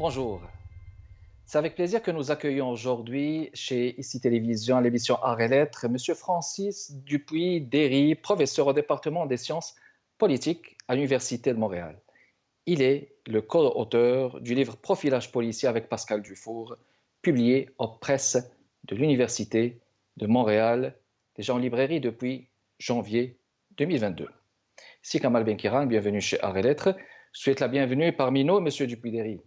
Bonjour. C'est avec plaisir que nous accueillons aujourd'hui chez ICI Télévision, à l'émission Arts et Lettres, M. Francis Dupuy-Derry, professeur au département des sciences politiques à l'Université de Montréal. Il est le co-auteur du livre Profilage policier avec Pascal Dufour, publié aux presses de l'Université de Montréal, déjà en librairie depuis janvier 2022. Ici Kamal Benkiran, bienvenue chez Arts et Lettres. Je souhaite la bienvenue parmi nous, M. Dupuy-Derry.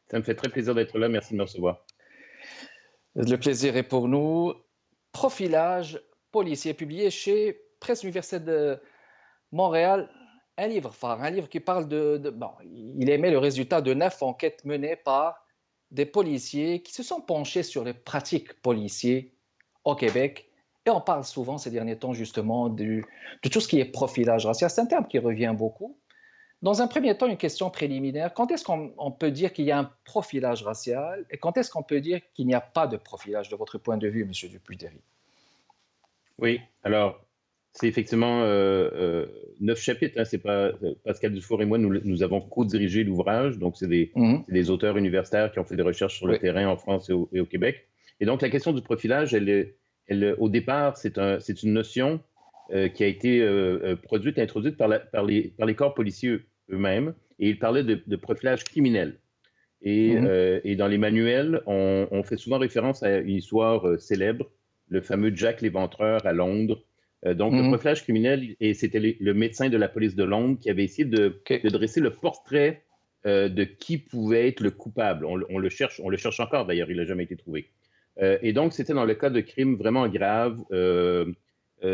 Ça me fait très plaisir d'être là. Merci de me recevoir. Le plaisir est pour nous. Profilage policier, publié chez Presse Université de Montréal. Un livre phare, un livre qui parle bon, il émet le résultat de 9 enquêtes menées par des policiers qui se sont penchés sur les pratiques policières au Québec. Et on parle souvent ces derniers temps justement de tout ce qui est profilage racial. C'est un terme qui revient beaucoup. Dans un premier temps, une question préliminaire. Quand est-ce qu'on peut dire qu'il y a un profilage racial et quand est-ce qu'on peut dire qu'il n'y a pas de profilage de votre point de vue, M. Dupuy-Derry? Oui, alors, c'est effectivement 9 chapitres. Hein, c'est pas, Pascal Dufour et moi, nous avons co-dirigé l'ouvrage. Donc, c'est des auteurs universitaires qui ont fait des recherches sur le terrain en France et au Québec. Et donc, la question du profilage, au départ, c'est une notion qui a été produite et introduite par les corps policiers eux-mêmes, et il parlait de profilage criminel. Et dans les manuels, on fait souvent référence à une histoire célèbre, le fameux Jack l'Éventreur à Londres. Donc, le profilage criminel, et c'était le médecin de la police de Londres qui avait essayé de dresser le portrait de qui pouvait être le coupable. On le cherche encore d'ailleurs, il n'a jamais été trouvé. Et donc, c'était dans le cas de crimes vraiment graves,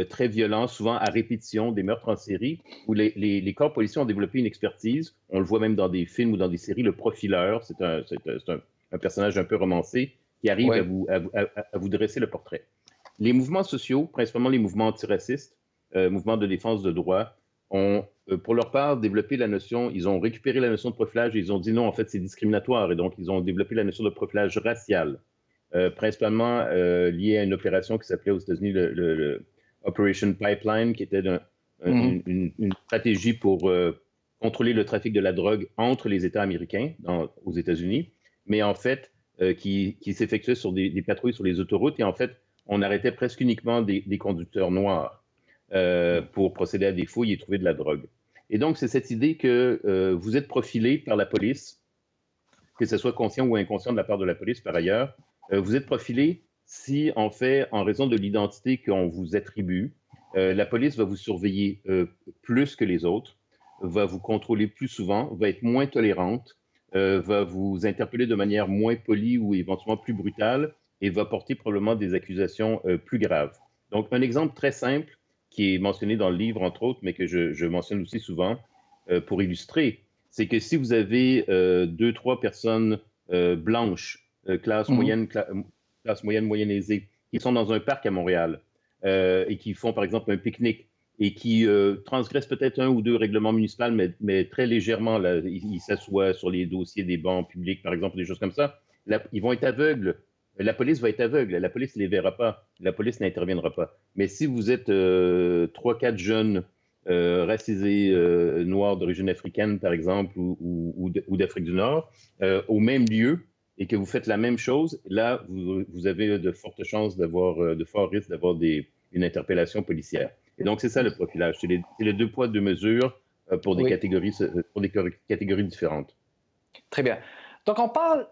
très violents, souvent à répétition, des meurtres en série, où les corps policiers ont développé une expertise. On le voit même dans des films ou dans des séries. Le profileur, c'est un personnage un peu romancé qui arrive à vous dresser le portrait. Les mouvements sociaux, principalement les mouvements antiracistes, mouvements de défense de droits, ont, pour leur part, développé la notion, ils ont récupéré la notion de profilage et ils ont dit non, en fait, c'est discriminatoire. Et donc, ils ont développé la notion de profilage racial, principalement lié à une opération qui s'appelait aux États-Unis le Operation Pipeline, qui était une stratégie pour contrôler le trafic de la drogue entre les États américains aux États-Unis, mais en fait, qui s'effectuait sur des patrouilles sur les autoroutes. Et en fait, on arrêtait presque uniquement des conducteurs noirs pour procéder à des fouilles et trouver de la drogue. Et donc, c'est cette idée que vous êtes profilé par la police, que ce soit conscient ou inconscient de la part de la police par ailleurs, vous êtes profilé si, en fait, en raison de l'identité qu'on vous attribue, la police va vous surveiller plus que les autres, va vous contrôler plus souvent, va être moins tolérante, va vous interpeller de manière moins polie ou éventuellement plus brutale et va porter probablement des accusations plus graves. Donc, un exemple très simple qui est mentionné dans le livre, entre autres, mais que je mentionne aussi souvent pour illustrer, c'est que si vous avez 2-3 personnes blanches, classe moyenne, moyenne aisée, qui sont dans un parc à Montréal et qui font, par exemple, un pique-nique et qui transgressent peut-être 1 ou 2 règlements municipaux, mais très légèrement, là, ils s'assoient sur les dossiers des bancs publics, par exemple, des choses comme ça, là, ils vont être aveugles. La police va être aveugle. La police ne les verra pas. La police n'interviendra pas. Mais si vous êtes 3-4 jeunes racisés noirs d'origine africaine, par exemple, ou d'Afrique du Nord, au même lieu, et que vous faites la même chose, là, vous avez de fortes chances de forts risques d'avoir une interpellation policière. Et donc, c'est ça le profilage. C'est les 2 poids, 2 mesures pour des catégories différentes. Très bien. Donc, on parle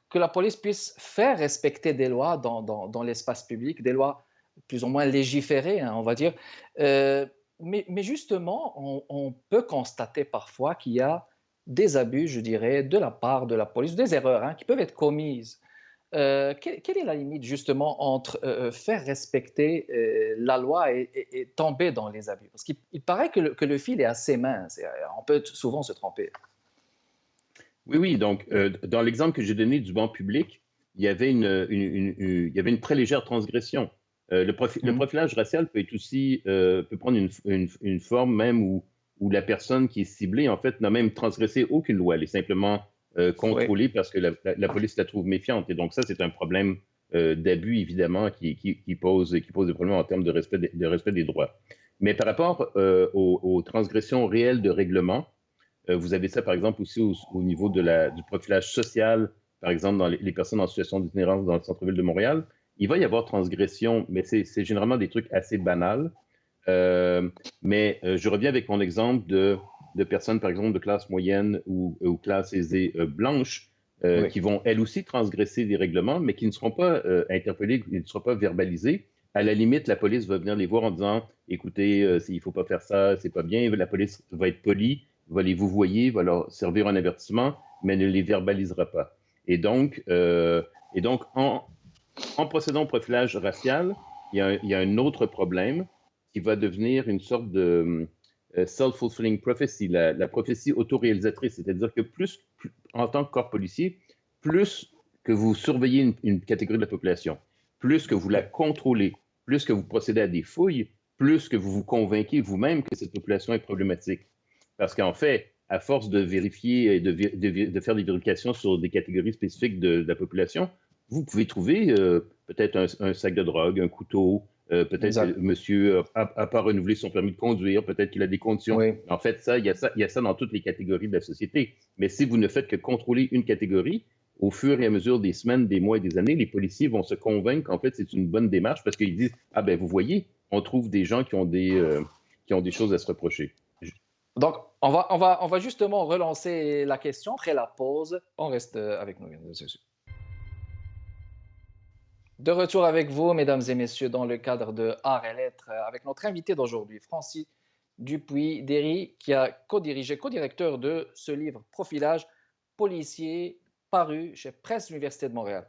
que la police puisse faire respecter des lois dans l'espace public, des lois plus ou moins légiférées, hein, on va dire. Mais justement, on peut constater parfois qu'il y a des abus, je dirais, de la part de la police, des erreurs hein, qui peuvent être commises. Quelle est la limite justement entre faire respecter la loi et tomber dans les abus? Parce qu'il paraît que le fil est assez mince, on peut souvent se tromper. Oui. Donc, dans l'exemple que j'ai donné du banc public, il y avait une très légère transgression. Le profilage racial peut être aussi peut prendre une forme même où la personne qui est ciblée, en fait, n'a même transgressé aucune loi. Elle est simplement contrôlée parce que la police la trouve méfiante. Et donc, ça, c'est un problème d'abus, évidemment, qui pose des problèmes en termes de respect des droits. Mais par rapport aux transgressions réelles de règlement, Vous avez ça, par exemple, aussi au niveau du profilage social, par exemple, dans les personnes en situation d'itinérance dans le centre-ville de Montréal. Il va y avoir transgression, mais c'est généralement des trucs assez banals. Mais je reviens avec mon exemple de personnes, par exemple, de classe moyenne ou classe aisée blanche, Oui. qui vont elles aussi transgresser des règlements, mais qui ne seront pas interpellées, qui ne seront pas verbalisées. À la limite, la police va venir les voir en disant, écoutez, il ne faut pas faire ça, c'est pas bien. La police va être polie, va les vous voyez, va leur servir un avertissement, mais ne les verbalisera pas. Et donc, en procédant au profilage racial, il y a un autre problème qui va devenir une sorte de self-fulfilling prophecy, la prophétie autoréalisatrice. C'est-à-dire que en tant que corps policier, plus que vous surveillez une catégorie de la population, plus que vous la contrôlez, plus que vous procédez à des fouilles, plus que vous vous convainquez vous-même que cette population est problématique. Parce qu'en fait, à force de vérifier et de faire des vérifications sur des catégories spécifiques de la population, vous pouvez trouver peut-être un sac de drogue, un couteau, peut-être que monsieur n'a pas renouvelé son permis de conduire, peut-être qu'il a des conditions. Oui. En fait, il y a ça dans toutes les catégories de la société. Mais si vous ne faites que contrôler une catégorie, au fur et à mesure des semaines, des mois et des années, les policiers vont se convaincre qu'en fait, c'est une bonne démarche parce qu'ils disent, ah ben vous voyez, on trouve des gens qui ont des choses à se reprocher. Donc, on va justement relancer la question après la pause. On reste avec nous, mesdames et messieurs. De retour avec vous, mesdames et messieurs, dans le cadre de Arts et Lettres, avec notre invité d'aujourd'hui, Francis Dupuy-Derry, qui a co-directeur de ce livre Profilage policier, paru chez Presse Université de Montréal.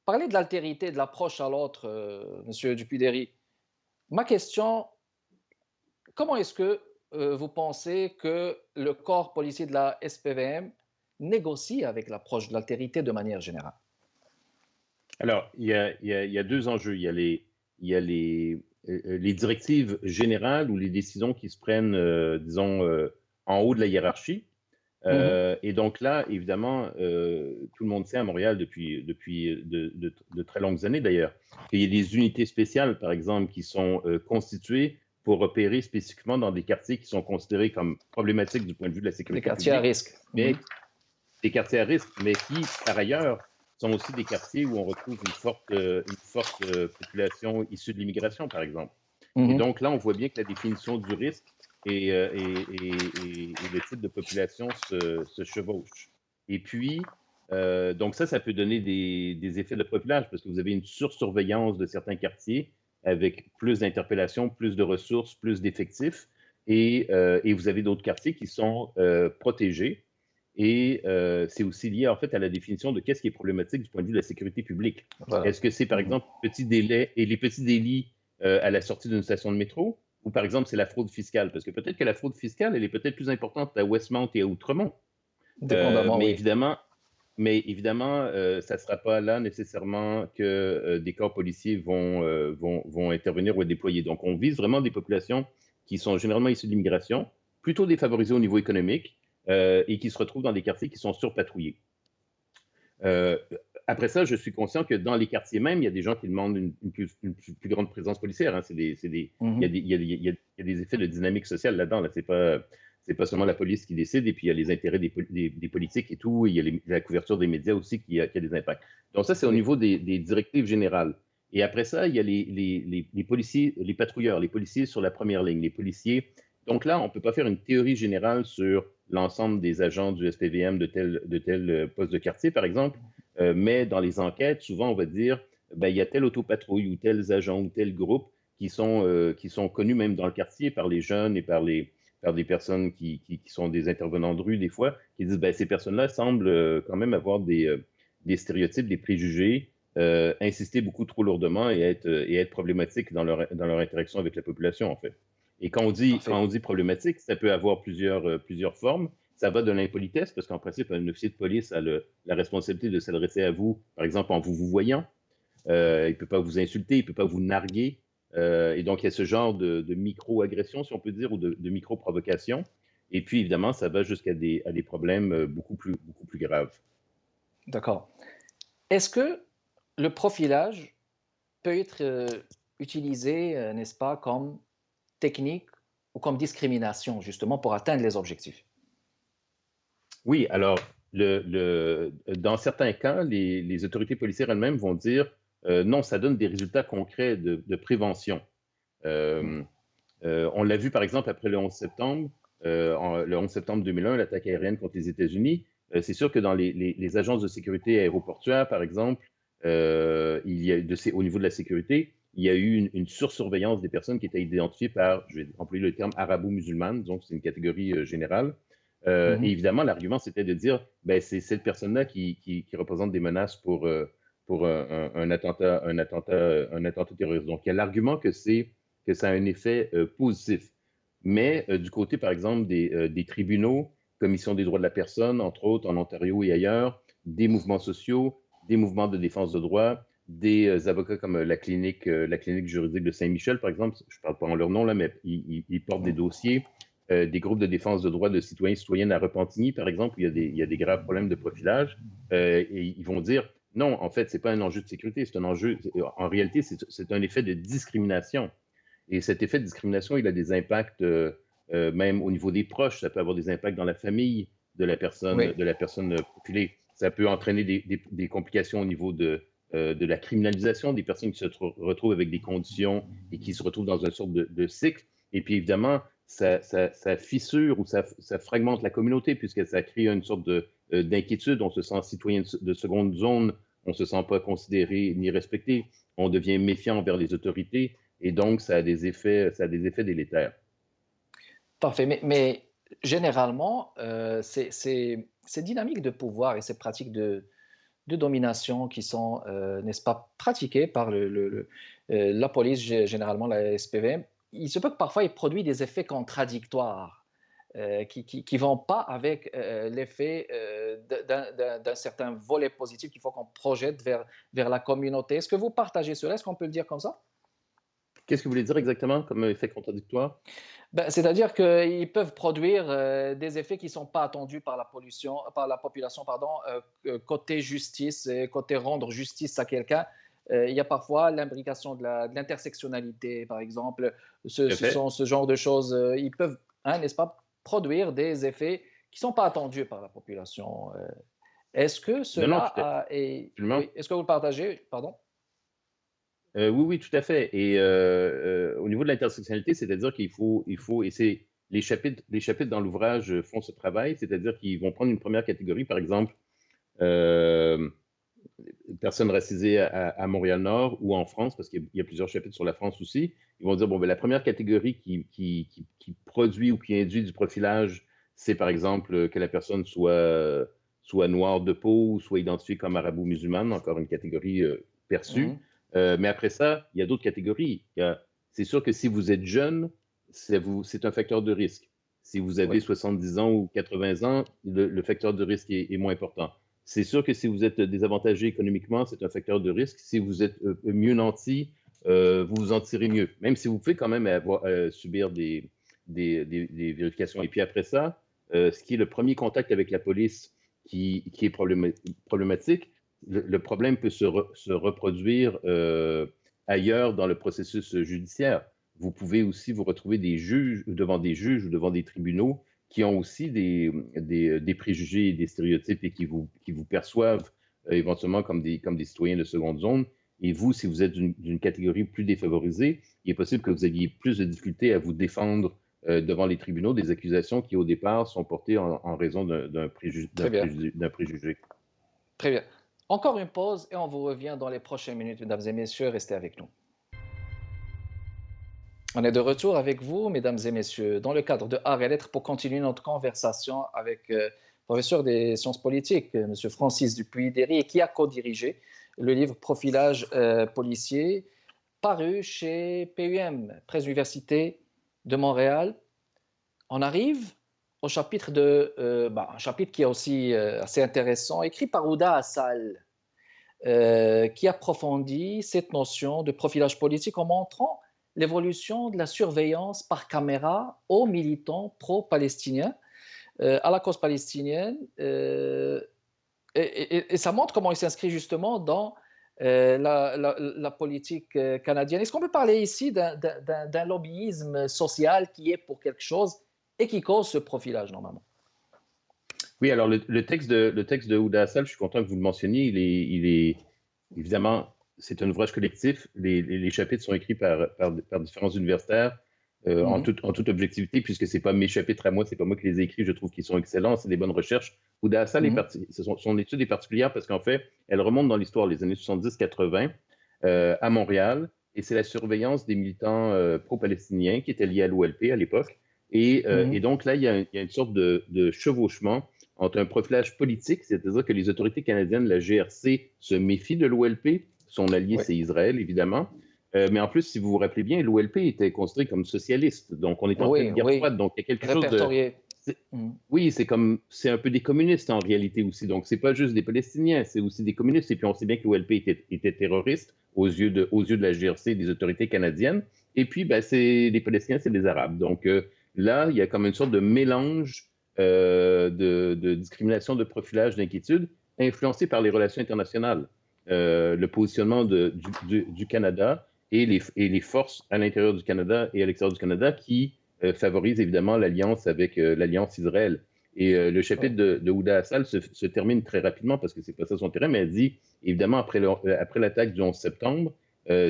Parler de l'altérité, de l'approche à l'autre, monsieur Dupuy-Derry, ma question, comment est-ce que vous pensez que le corps policier de la SPVM négocie avec l'approche de l'altérité de manière générale? Alors, il y a deux enjeux. Il y a les directives générales ou les décisions qui se prennent, disons, en haut de la hiérarchie. Et donc là, évidemment, tout le monde sait à Montréal depuis de très longues années d'ailleurs, qu'il y a des unités spéciales, par exemple, qui sont constituées pour opérer spécifiquement dans des quartiers qui sont considérés comme problématiques du point de vue de la Les sécurité quartiers à publique, risque. mais des quartiers à risque, mais qui, par ailleurs, sont aussi des quartiers où on retrouve une forte population issue de l'immigration, par exemple. Et donc là, on voit bien que la définition du risque et le type de population se chevauchent. Et puis, donc ça peut donner des effets de profilage parce que vous avez une sursurveillance de certains quartiers avec plus d'interpellations, plus de ressources, plus d'effectifs. Et vous avez d'autres quartiers qui sont protégés. Et c'est aussi lié en fait à la définition de qu'est-ce qui est problématique du point de vue de la sécurité publique. Voilà. Est-ce que c'est par exemple petits délais et les petits délits à la sortie d'une station de métro, ou par exemple c'est la fraude fiscale? Parce que peut-être que la fraude fiscale, elle est peut-être plus importante à Westmount et à Outremont. Dépendamment, Mais oui. évidemment, ça ne sera pas là nécessairement que des corps policiers vont intervenir ou être déployés. Donc, on vise vraiment des populations qui sont généralement issues de l'immigration, plutôt défavorisées au niveau économique, et qui se retrouvent dans des quartiers qui sont surpatrouillés. Après ça, je suis conscient que dans les quartiers même, il y a des gens qui demandent une plus grande présence policière. Hein. Il y a des effets de dynamique sociale là-dedans. Là. C'est pas seulement la police qui décide, et puis il y a les intérêts des politiques et tout, et il y a la couverture des médias aussi qui a des impacts. Donc ça, c'est au niveau des directives générales. Et après ça, il y a les policiers, les patrouilleurs, les policiers sur la première ligne, les policiers. Donc là, on ne peut pas faire une théorie générale sur l'ensemble des agents du SPVM de tel poste de quartier, par exemple, mais dans les enquêtes, souvent, on va dire, ben, il y a telle autopatrouille ou tels agents ou tel groupe qui sont connus même dans le quartier par les jeunes et par des personnes qui sont des intervenants de rue, des fois, qui disent, ben, ces personnes-là semblent quand même avoir des stéréotypes, des préjugés, insister beaucoup trop lourdement et être problématiques dans leur interaction avec la population, en fait. Et quand on dit problématique, ça peut avoir plusieurs formes. Ça va de l'impolitesse, parce qu'en principe, un officier de police a la responsabilité de s'adresser à vous, par exemple, en vous voyant. Il ne peut pas vous insulter, il ne peut pas vous narguer. Et donc, il y a ce genre de micro-agression, si on peut dire, ou de micro-provocation. Et puis, évidemment, ça va jusqu'à des problèmes beaucoup plus graves. D'accord. Est-ce que le profilage peut être utilisé, n'est-ce pas, comme technique ou comme discrimination, justement, pour atteindre les objectifs? Oui, alors, dans certains cas, les autorités policières elles-mêmes vont dire non, ça donne des résultats concrets de prévention. Mm. Euh, on l'a vu par exemple après le 11 septembre, le 11 septembre 2001, l'attaque aérienne contre les États-Unis. C'est sûr que dans les agences de sécurité aéroportuaire, par exemple, au niveau de la sécurité, il y a eu une sursurveillance des personnes qui étaient identifiées par, je vais employer le terme arabo-musulmane, donc c'est une catégorie générale. Et Mhm. évidemment, l'argument, c'était de dire, ben, c'est cette personne-là qui représente des menaces pour un attentat terroriste. Donc, il y a l'argument que ça a un effet positif. Mais du côté, par exemple, des tribunaux, Commission des droits de la personne, entre autres en Ontario et ailleurs, des mouvements sociaux, des mouvements de défense de droits, des avocats comme la clinique juridique de Saint-Michel, par exemple, je ne parle pas en leur nom, là, mais ils portent des dossiers, des groupes de défense de droits de citoyens et citoyennes à Repentigny, par exemple, où il y a des graves problèmes de profilage, et ils vont dire, non, en fait, ce n'est pas un enjeu de sécurité, c'est un enjeu, en réalité, c'est un effet de discrimination. Et cet effet de discrimination, il a des impacts même au niveau des proches. Ça peut avoir des impacts dans la famille Oui. de la personne profilée. Ça peut entraîner des complications au niveau de la criminalisation des personnes qui se retrouvent avec des conditions et qui se retrouvent dans une sorte de cycle. Et puis évidemment, ça fissure ou ça fragmente la communauté puisque ça crée une sorte d'inquiétude. On se sent citoyen de seconde zone, on ne se sent pas considéré ni respecté, on devient méfiant envers les autorités et donc ça a des effets délétères. Parfait. Mais généralement, ces dynamiques de pouvoir et ces pratiques de domination qui sont, n'est-ce pas, pratiquées par la police, généralement la SPVM, il se peut que parfois ils produisent des effets contradictoires qui ne vont pas avec l'effet d'un certain volet positif qu'il faut qu'on projette vers la communauté. Est-ce que vous partagez cela? Est-ce qu'on peut le dire comme ça? Qu'est-ce que vous voulez dire exactement comme effet contradictoire? Ben, c'est-à-dire qu'ils peuvent produire des effets qui ne sont pas attendus par la population, pardon, côté justice, et côté rendre justice à quelqu'un. Il y a parfois l'imbrication de l'intersectionnalité, par exemple. Tout à Ce fait. sont ce genre de choses. Ils peuvent, hein, n'est-ce pas, produire des effets qui ne sont pas attendus par la population. Est-ce que Non, non, cela est... absolument. Oui, est-ce que vous le partagez? Pardon? Oui, oui, tout à fait. Et au niveau de l'intersectionnalité, c'est-à-dire et c'est les chapitres dans l'ouvrage font ce travail, c'est-à-dire qu'ils vont prendre une première catégorie, par exemple, euh, personnes racisées à Montréal-Nord ou en France, parce qu'il y a plusieurs chapitres sur la France aussi. Ils vont dire, bon, ben, la première catégorie qui produit ou qui induit du profilage, c'est par exemple que la personne soit noire de peau ou soit identifiée comme arabo-musulmane, encore une catégorie perçue. Mhm. Mais après ça, il y a d'autres catégories. C'est sûr que si vous êtes jeune, c'est un facteur de risque. Si vous avez Oui, 70 ans ou 80 ans, le facteur de risque est moins important. C'est sûr que si vous êtes désavantagé économiquement, c'est un facteur de risque. Si vous êtes mieux nanti, vous vous en tirez mieux, même si vous pouvez quand même subir des vérifications. Et puis après ça, ce qui est le premier contact avec la police qui est problématique, le problème peut se reproduire ailleurs dans le processus judiciaire. Vous pouvez aussi vous retrouver devant des juges ou devant des tribunaux qui ont aussi des préjugés et des stéréotypes et qui vous perçoivent éventuellement comme des citoyens de seconde zone. Et vous, si vous êtes d'une catégorie plus défavorisée, il est possible que vous ayez plus de difficultés à vous défendre devant les tribunaux des accusations qui, au départ, sont portées en raison très bien. d'un préjugé. Très bien. Encore une pause et on vous revient dans les prochaines minutes, mesdames et messieurs. Restez avec nous. On est de retour avec vous, mesdames et messieurs, dans le cadre de Art et Lettres pour continuer notre conversation avec le professeur des sciences politiques, M. Francis Dupuy-Derry, qui a co-dirigé le livre Profilage policier, paru chez PUM, Presse Université de Montréal. On arrive au chapitre un chapitre qui est aussi assez intéressant, écrit par Ouda Assal, qui approfondit cette notion de profilage politique en montrant l'évolution de la surveillance par caméra aux militants pro-palestiniens, à la cause palestinienne. Et ça montre comment il s'inscrit justement dans la politique canadienne. Est-ce qu'on peut parler ici d'un lobbyisme social qui est pour quelque chose et qui cause ce profilage normalement? Oui, alors le texte de Ouda Hassal, je suis content que vous le mentionniez. Évidemment, c'est un ouvrage collectif. Les chapitres sont écrits par différents universitaires Mhm, en toute objectivité, puisque c'est pas mes chapitres à moi, c'est pas moi qui les ai écrits. Je trouve qu'ils sont excellents, c'est des bonnes recherches. Ouda Hassal mhm, son étude est particulière parce qu'en fait, elle remonte dans l'histoire, les années 70-80, à Montréal, et c'est la surveillance des militants pro-palestiniens qui étaient liés à l'OLP à l'époque. Et mhm. donc là, il y a une sorte de chevauchement entre un profilage politique, c'est-à-dire que les autorités canadiennes, la GRC, se méfient de l'OLP. Son allié, Oui, c'est Israël, évidemment. Mais en plus, si vous vous rappelez bien, l'OLP était considéré comme socialiste. Donc, on est en pleine oui, guerre oui. froide. Donc, il y a quelque chose de... Répertorié. c'est- Mhm. Oui, c'est un peu des communistes en réalité aussi. Donc, c'est pas juste des Palestiniens, c'est aussi des communistes. Et puis, on sait bien que l'OLP était terroriste aux yeux de la GRC et des autorités canadiennes. Et puis, ben, les Palestiniens, c'est les Arabes. Donc, là, il y a comme une sorte de mélange de discrimination, de profilage, d'inquiétude, influencé par les relations internationales, le positionnement du Canada et les forces à l'intérieur du Canada et à l'extérieur du Canada qui favorisent évidemment l'alliance avec l'alliance Israël. Et le Oui. chapitre de Ouda Hassal se termine très rapidement parce que c'est pas ça son terrain, mais elle dit, évidemment, après l'attaque du 11 septembre,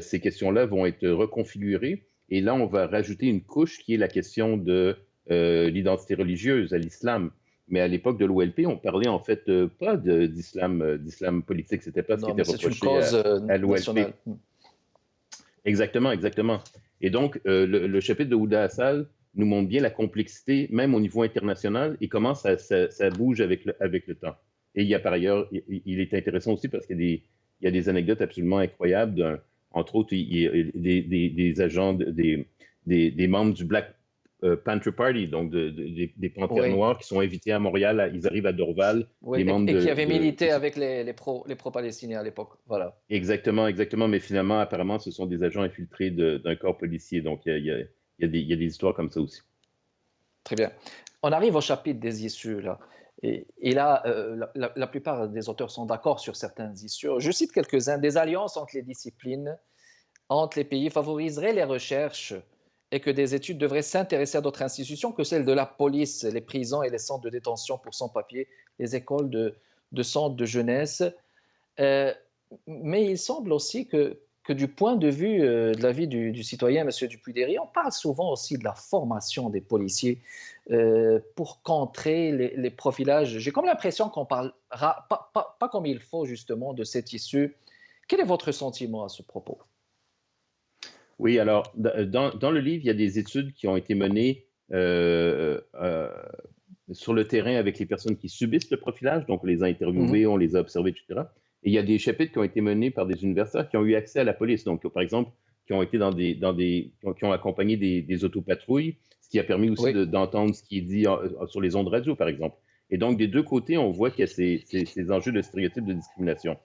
ces questions-là vont être reconfigurées. Et là, on va rajouter une couche qui est la question de l'identité religieuse à l'islam. Mais à l'époque de l'OLP, on parlait en fait pas d'islam politique. C'était pas ce qui Non, était mais c'est une reproché cause à l'OLP. nationale. Mhm. Exactement, exactement. Et donc, le chapitre de Ouda Hassal nous montre bien la complexité, même au niveau international, et comment ça bouge avec le temps. Et il y a par ailleurs, il est intéressant aussi parce qu'il y a des anecdotes absolument incroyables. Entre autres, il y a des agents, des membres du Black Panther Party, donc des Panthères Oui, Noires qui sont invités à Montréal. Ils arrivent à Dorval, oui. les membres Et qui avait milité avec les pro-palestiniens à l'époque. Voilà. Exactement, exactement. Mais finalement, apparemment, ce sont des agents infiltrés d'un corps policier. Donc, il y a des histoires comme ça aussi. Très bien. On arrive au chapitre des issues, là. Et là, la plupart des auteurs sont d'accord sur certaines issues. Je cite quelques-uns. Des alliances entre les disciplines, entre les pays favoriseraient les recherches et que des études devraient s'intéresser à d'autres institutions que celles de la police, les prisons et les centres de détention pour sans-papiers, les écoles de centres de jeunesse. Euh, mais il semble aussi que du point de vue de la vie du citoyen, M. Dupuy-Derry, on parle souvent aussi de la formation des policiers pour contrer les profilages. J'ai comme l'impression qu'on parlera pas comme il faut justement de cette issue. Quel est votre sentiment à ce propos? Oui, alors, dans le livre, il y a des études qui ont été menées sur le terrain avec les personnes qui subissent le profilage. Donc, on les a interviewés, Mhm. on les a observés, etc. Et il y a des chapitres qui ont été menés par des universitaires qui ont eu accès à la police. Donc, par exemple, qui ont été qui ont accompagné des autopatrouilles, ce qui a permis aussi Oui, d'entendre ce qui est dit sur les ondes radio, par exemple. Et donc, des deux côtés, on voit qu'il y a ces enjeux de stéréotypes de discrimination.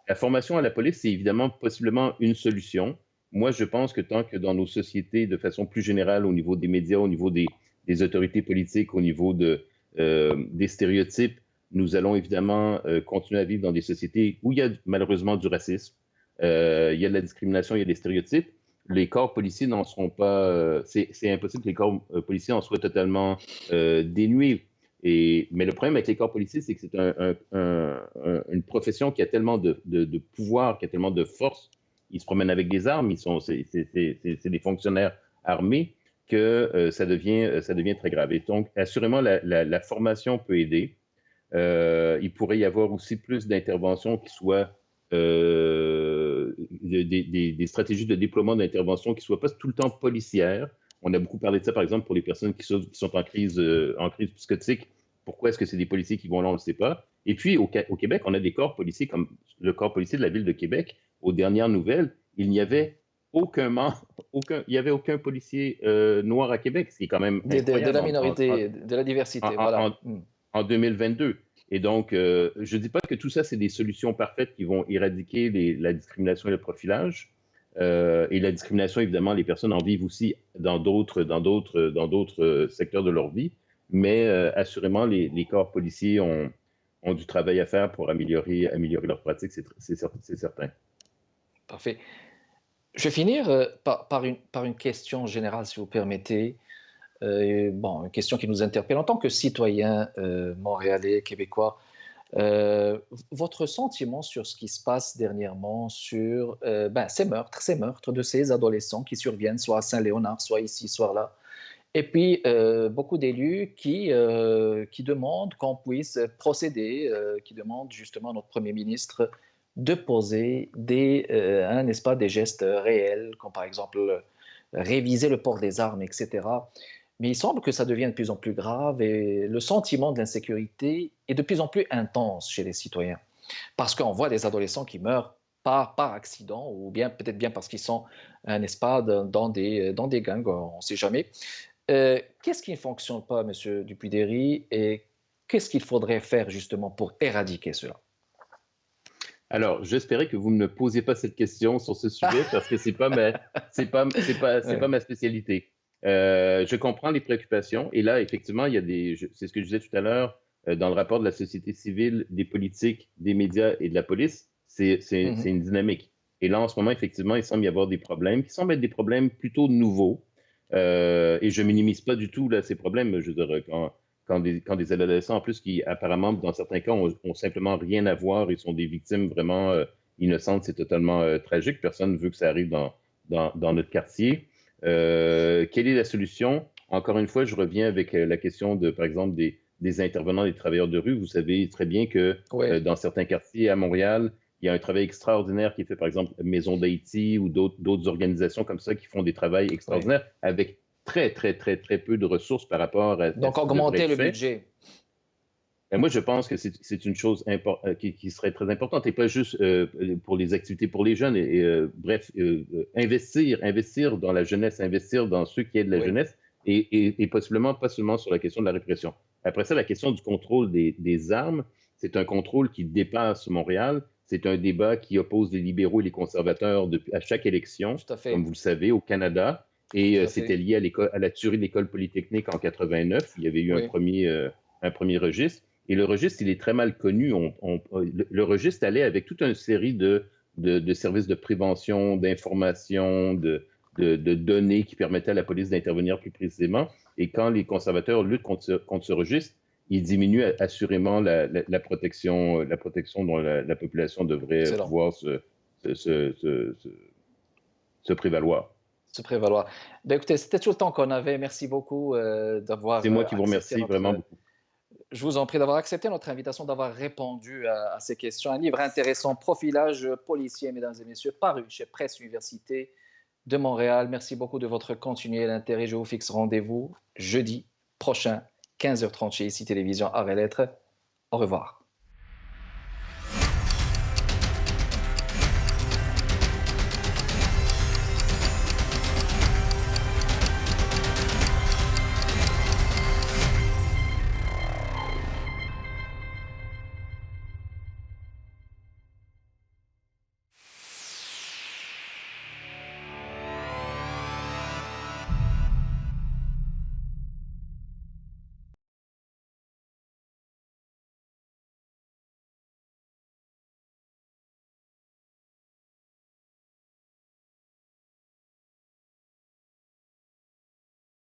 La formation à la police, c'est évidemment possiblement une solution. Moi, je pense que tant que dans nos sociétés, de façon plus générale, au niveau des médias, au niveau des autorités politiques, au niveau des stéréotypes, nous allons évidemment continuer à vivre dans des sociétés où il y a malheureusement du racisme, il y a de la discrimination, il y a des stéréotypes. Les corps policiers n'en seront pas. C'est impossible que les corps policiers en soient totalement dénués. Mais le problème avec les corps policiers, c'est que c'est une profession qui a tellement de pouvoir, qui a tellement de force. Ils se promènent avec des armes, c'est des fonctionnaires armés que ça devient très grave. Et donc, assurément, la formation peut aider. Il pourrait y avoir aussi plus d'interventions qui soient des stratégies de déploiement d'intervention qui ne soient pas tout le temps policières. On a beaucoup parlé de ça, par exemple, pour les personnes qui sont en crise psychotique. Pourquoi est-ce que c'est des policiers qui vont là, on ne le sait pas. Et puis, au Québec, on a des corps policiers comme le corps policier de la ville de Québec. Aux dernières nouvelles, il n'y avait il y avait aucun policier noir à Québec, ce qui est quand même de incroyable la minorité, de la diversité, en, voilà. Mm. en 2022. Et donc, je ne dis pas que tout ça, c'est des solutions parfaites qui vont éradiquer la discrimination et le profilage. Et la discrimination, évidemment, les personnes en vivent aussi dans d'autres secteurs de leur vie. Mais assurément, les corps policiers ont du travail à faire pour améliorer leurs pratiques, c'est certain. Parfait. Je vais finir par une question générale, si vous permettez. Bon, une question qui nous interpelle en tant que citoyens montréalais, québécois. Votre sentiment sur ce qui se passe dernièrement sur ces meurtres de ces adolescents qui surviennent soit à Saint-Léonard, soit ici, soit là. Et puis, beaucoup d'élus qui demandent qu'on puisse procéder, qui demandent justement à notre Premier ministre de poser n'est-ce pas, des gestes réels, comme par exemple réviser le port des armes, etc. Mais il semble que ça devient de plus en plus grave et le sentiment de l'insécurité est de plus en plus intense chez les citoyens. Parce qu'on voit des adolescents qui meurent par accident ou bien peut-être bien parce qu'ils sont, n'est-ce pas, dans des gangs, on ne sait jamais. Qu'est-ce qui ne fonctionne pas, Monsieur Dupuy-Derry, et qu'est-ce qu'il faudrait faire justement pour éradiquer cela? Alors, j'espérais que vous ne me posiez pas cette question sur ce sujet parce que c'est pas ma spécialité. Je comprends les préoccupations et là, effectivement, c'est ce que je disais tout à l'heure, dans le rapport de la société civile, des politiques, des médias et de la police, c'est Mhm. une dynamique. Et là, en ce moment, effectivement, il semble y avoir des problèmes qui semblent être des problèmes plutôt nouveaux. Et je minimise pas du tout là, ces problèmes. Je veux dire, quand des adolescents, en plus, qui apparemment, dans certains cas, ont simplement rien à voir et sont des victimes vraiment innocentes, c'est totalement tragique. Personne ne veut que ça arrive dans notre quartier. Quelle est la solution? Encore une fois, je reviens avec la question de, par exemple, des intervenants, des travailleurs de rue. Vous savez très bien que Oui, dans certains quartiers à Montréal, il y a un travail extraordinaire qui est fait, par exemple, Maison d'Haïti ou d'autres organisations comme ça qui font des travails oui. extraordinaires avec très, très, très, très peu de ressources par rapport à Donc ce qui devrait augmenter être le fait. budget. Et moi, je pense que c'est une chose qui serait très importante et pas juste pour les activités pour les jeunes. Bref, investir dans la jeunesse, investir dans ceux qui aident la Oui, jeunesse et possiblement pas seulement sur la question de la répression. Après ça, la question du contrôle des armes, c'est un contrôle qui dépasse Montréal. C'est un débat qui oppose les libéraux et les conservateurs à chaque élection, tout à comme fait, vous le savez, au Canada. Et tout à c'était fait. lié à la tuerie de l'école polytechnique en 89. Il y avait eu Oui, un premier registre. Et le registre, il est très mal connu. Le registre allait avec toute une série de services de prévention, d'information, de données qui permettaient à la police d'intervenir plus précisément. Et quand les conservateurs luttent contre ce registre, ils diminuent assurément la protection dont la population devrait excellent. pouvoir se, se, se, se prévaloir. Se prévaloir. Ben, écoutez, c'était tout le temps qu'on avait. Merci beaucoup d'avoir C'est moi qui vous accepté remercie vraiment notre. beaucoup. Je vous en prie d'avoir accepté notre invitation, d'avoir répondu à ces questions. Un livre intéressant, Profilage policier, mesdames et messieurs, paru chez Presse Université de Montréal. Merci beaucoup de votre continuel intérêt. Je vous fixe rendez-vous jeudi prochain, 15h30 chez ICI Télévision Arts et Lettres. Au revoir.